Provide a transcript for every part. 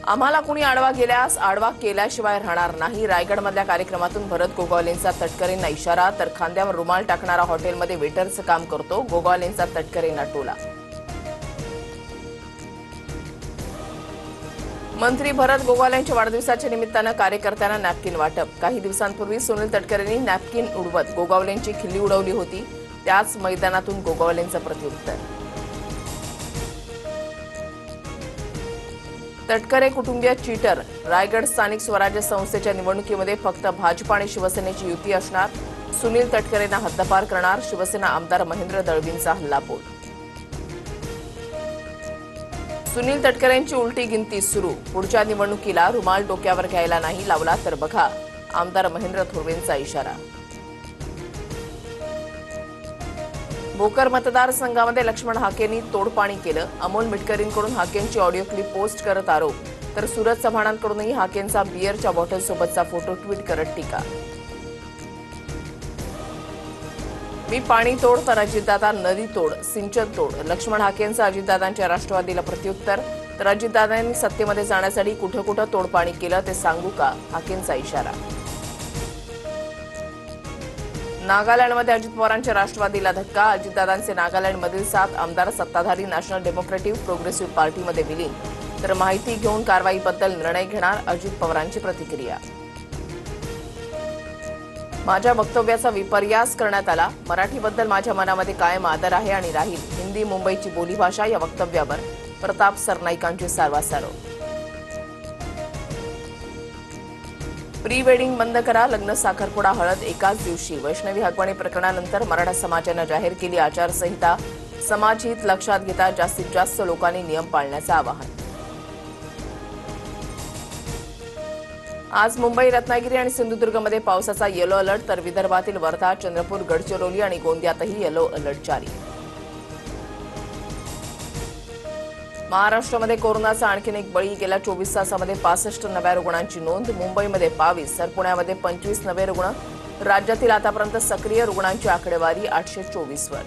आम्हाला कुणी आडवा गेल्यास आडवा केल्याशिवाय राहणार नाही। रायगडमधल्या कार्यक्रमातून भरत गोगावलेंचा तटकरेंना इशारा। तर खांद्यावर रुमाल टाकणारा हॉटेलमध्ये वेटरचं काम करतो, गोगावलेंचा तटकरेंना टोला। मंत्री भरत गोगावलेंच्या वाढदिवसाच्या निमित्तानं कार्यकर्त्यांना नॅपकिन वाटप। काही दिवसांपूर्वी सुनील तटकरेंनी नॅपकिन उडवत गोगावलेंची खिल्ली उडवली होती, त्याच मैदानातून गोगावलेंचं प्रत्युत्तर। तटकरे कुटुंबीय चीटर। रायगड स्थानिक स्वराज्य संस्थेच्या निवडणुकीमध्ये फक्त भाजपा आणि शिवसेनेची युती असणार। सुनील तटकरेंना हद्दपार करणार शिवसेना आमदार महेंद्र दळवींचा हल्लाबोल। सुनील तटकरेंची उलटी गिनती सुरू। पुढच्या निवडणुकीला रुमाल डोक्यावर घ्यायला नाही लावला तर बघा, आमदार महेंद्र थोरवेंचा इशारा। भोकर मतदारसंघामध्ये लक्ष्मण हाकेंनी तोडपाणी केलं। अमोल मिटकरींकडून हाकेंची ऑडिओ क्लिप पोस्ट करत आरोप, तर सूरज चव्हाणांकडूनही हाकेंचा बिअरच्या बॉटलसोबतचा फोटो ट्विट करत टीका। मी पाणी तोड तर अजितदादा नदी तोड, सिंचन तोड। लक्ष्मण हाकेंचं अजितदादांच्या राष्ट्रवादीला प्रत्युत्तर। तर अजितदादांनी सत्तेमध्ये जाण्यासाठी कुठं कुठं तोडपाणी केलं ते सांगू का, हाकेंचा इशारा। नागालँडमध्ये अजित पवारांच्या राष्ट्रवादीला धक्का। अजितदादांचे नागालँडमधील 7 आमदार सत्ताधारी नॅशनल डेमोक्रेटिक प्रोग्रेसिव्ह पार्टीमध्ये विलीन। तर माहिती घेऊन कारवाईबद्दल निर्णय घेणार, अजित पवारांची प्रतिक्रिया। माझ्या वक्तव्याचा विपर्यास करण्यात आला। मराठीबद्दल माझ्या मनामध्ये कायम आदर आहे आणि राहील। हिंदी मुंबईची बोलीभाषा या वक्तव्यावर प्रताप सरनाईकांची सारवासारव। प्री वेडिंग बंद करा, लग्न साखरपुडा हळद एकाच दिवशी। वैष्णवी हगवणे प्रकरणानंतर मराठा समाजानं जाहीर केली आचारसंहिता। समाजहित लक्षात घेता जास्तीत जास्त लोकांनी नियम पाळण्याचं आवाहन। आज मुंबई, रत्नागिरी आणि सिंधुदुर्गमध्ये पावसाचा येलो अलर्ट, तर विदर्भातील वर्धा, चंद्रपूर, गडचिरोली आणि गोंदियातही येलो अलर्ट जारी। महाराष्ट्रामध्ये कोरोनाचा आणखीन एक बळी। गेल्या 24 तासामध्ये 65 नव्या रुग्णांची नोंद। मुंबईमध्ये 22 तर पुण्यामध्ये 25 नवे रुग्ण। राज्यातील आतापर्यंत सक्रिय रुग्णांची आकडेवारी 824 वर।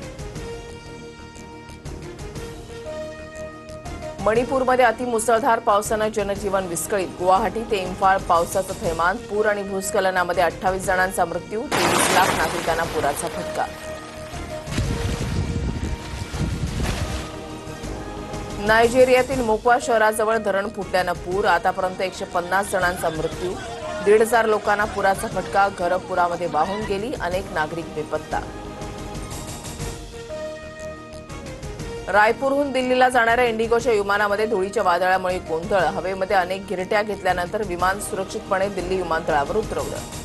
मणिपूरमध्ये अतिमुसळधार पावसानं जनजीवन विस्कळीत। गुवाहाटी ते इम्फाळ पावसाचं थैमान। पूर आणि भूस्खलनामध्ये 28 जणांचा मृत्यू। 23 लाख नागरिकांना पुराचा फटका। नायजेरियातील मोक्वा शहराजवळ धरण फुटल्यानं पूर। आतापर्यंत 150 जणांचा मृत्यू। 1,500 लोकांना पुराचा फटका। घरं पुरामध्ये वाहून गेली, अनेक नागरिक बेपत्ता। रायपूरहून दिल्लीला जाणाऱ्या इंडिगोच्या विमानामध्ये धुळीच्या वादळामुळे गोंधळ। हवेमध्ये अनेक गिरट्या घेतल्यानंतर विमान सुरक्षितपणे दिल्ली विमानतळावर उतरवलं।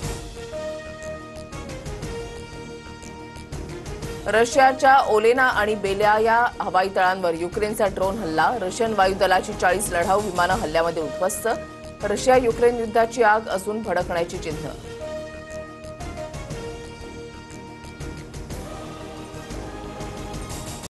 रशियाच्या ओलेना आणि बेल्या या हवाई तळांवर युक्रेनचा ड्रोन हल्ला। रशियन वायुदलाची 40 लढाऊ विमानं हल्ल्यामध्ये उद्ध्वस्त। रशिया युक्रेन युद्धाची आग अजून भडकण्याची चिन्ह।